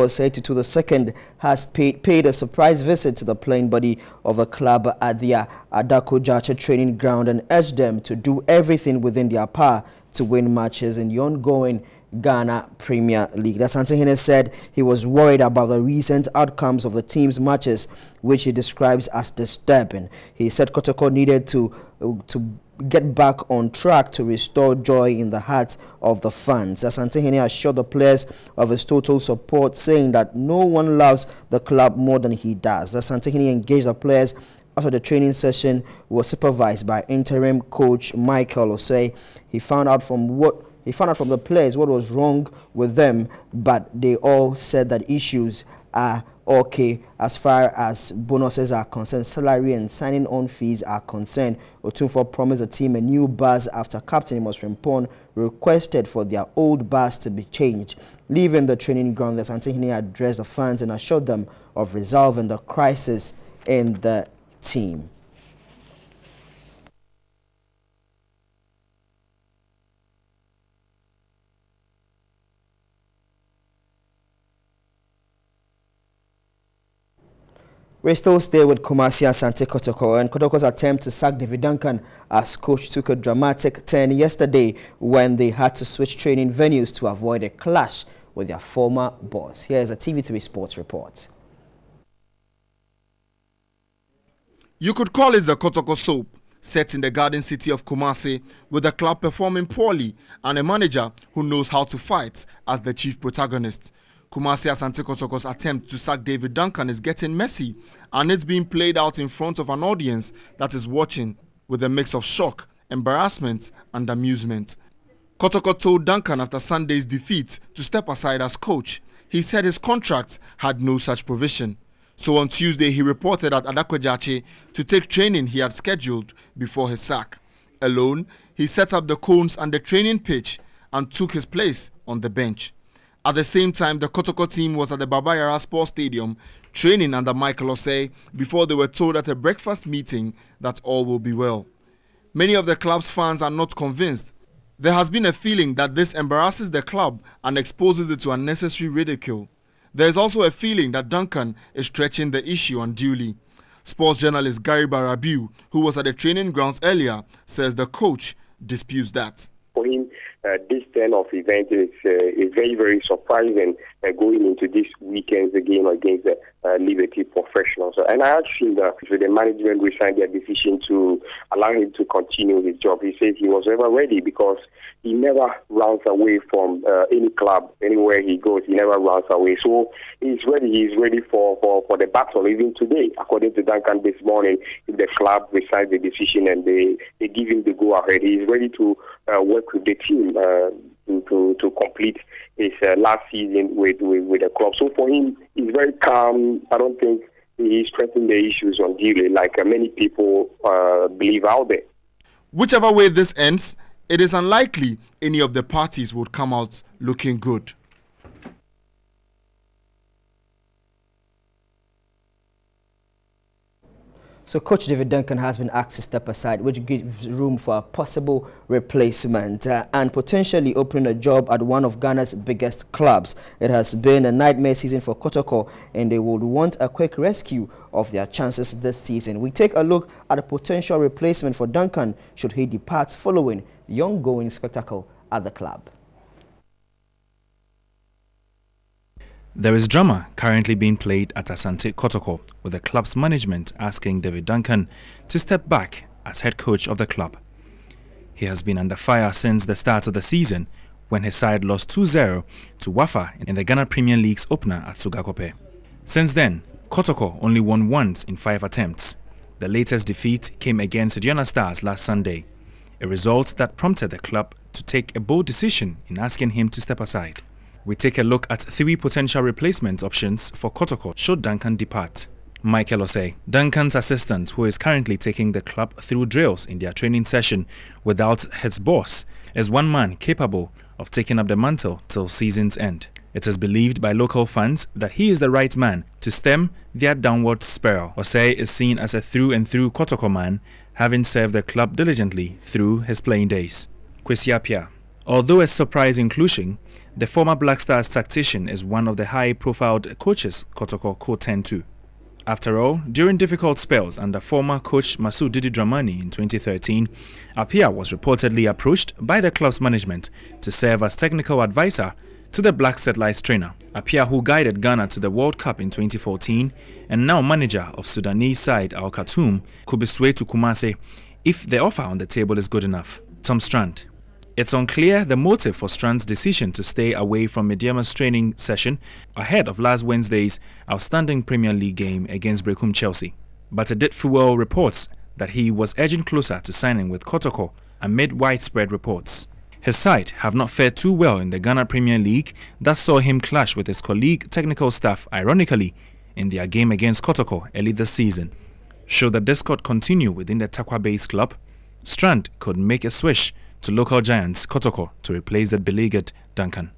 Said to the second has paid a surprise visit to the playing body of the club at their Adakojache training ground and urged them to do everything within their power to win matches in the ongoing Ghana Premier League. Asanti said he was worried about the recent outcomes of the team's matches, which he describes as disturbing. He said Kotoko needed to get back on track to restore joy in the hearts of the fans. Asanti assured the players of his total support, saying that no one loves the club more than he does. Asanti engaged the players after the training session was supervised by interim coach Michael Osei. He found out from the players what was wrong with them, but they all said that issues are okay as far as bonuses are concerned, salary and signing on fees are concerned. Otumfo promised the team a new bus after Captain Amos Frimpong requested for their old bus to be changed. Leaving the training ground, the Asanti addressed the fans and assured them of resolving the crisis in the team. We still stay with Kumasi Asanti Kotoko, and Kotoko's attempt to sack David Duncan as coach took a dramatic turn yesterday when they had to switch training venues to avoid a clash with their former boss. Here's a TV3 Sports report. You could call it the Kotoko soap, set in the garden city of Kumasi, with the club performing poorly and a manager who knows how to fight as the chief protagonist. Kumasi Asanti Kotoko's attempt to sack David Duncan is getting messy, and it's being played out in front of an audience that is watching with a mix of shock, embarrassment and amusement. Kotoko told Duncan after Sunday's defeat to step aside as coach. He said his contract had no such provision. So on Tuesday he reported at Adakojache to take training he had scheduled before his sack. Alone, he set up the cones and the training pitch and took his place on the bench. At the same time, the Kotoko team was at the Baba Yara Sports Stadium training under Michael Osei before they were told at a breakfast meeting that all will be well. Many of the club's fans are not convinced. There has been a feeling that this embarrasses the club and exposes it to unnecessary ridicule. There is also a feeling that Duncan is stretching the issue unduly. Sports journalist Gary Barabiu, who was at the training grounds earlier, says the coach disputes that. For him, this turn of events is very, very surprising going into this weekend's game against the Liberty Professionals. And I asked him that with the management resigned their decision to allow him to continue his job. He says he was never ready because he never runs away from any club. Anywhere he goes, he never runs away. So he's ready. He's ready for the battle. Even today, according to Duncan this morning, if the club resigned the decision and they give him the go-ahead, he's ready to work with the team to complete his last season with the club. So for him, he's very calm. I don't think he's stressing the issues unduly like many people believe out there. Whichever way this ends, it is unlikely any of the parties would come out looking good. So Coach David Duncan has been asked to step aside, which gives room for a possible replacement and potentially opening a job at one of Ghana's biggest clubs. It has been a nightmare season for Kotoko, and they would want a quick rescue of their chances this season. We take a look at a potential replacement for Duncan should he depart following the ongoing spectacle at the club. There is drama currently being played at Asanti Kotoko, with the club's management asking David Duncan to step back as head coach of the club. He has been under fire since the start of the season, when his side lost 2-0 to Wafa in the Ghana Premier League's opener at Sugakope. Since then, Kotoko only won once in 5 attempts. The latest defeat came against Diana Stars last Sunday, a result that prompted the club to take a bold decision in asking him to step aside. We take a look at 3 potential replacement options for Kotoko should Duncan depart. Michael Osei, Duncan's assistant, who is currently taking the club through drills in their training session without his boss, is one man capable of taking up the mantle till season's end. It is believed by local fans that he is the right man to stem their downward spiral. Osei is seen as a through-and-through Kotoko man, having served the club diligently through his playing days. Kwesi Appiah. Although a surprise inclusion, The former Black Stars tactician is one of the high-profile coaches Kotoko could tend to. After all, during difficult spells under former coach Masud Didi Dramani in 2013, Appiah was reportedly approached by the club's management to serve as technical advisor to the Black Satellite trainer. Appiah, who guided Ghana to the World Cup in 2014 and now manager of Sudanese side Al Khartoum, could be swayed to Kumasi if the offer on the table is good enough. Tom Strand. It's unclear the motive for Strand's decision to stay away from Mediama's training session ahead of last Wednesday's outstanding Premier League game against Brecum Chelsea. But it did fuel reports that he was edging closer to signing with Kotoko amid widespread reports. His side have not fared too well in the Ghana Premier League that saw him clash with his colleague technical staff, ironically, in their game against Kotoko early this season. Should the discord continue within the Takwa-based club, Strand could make a switch to local giants Kotoko to replace that beleaguered Duncan.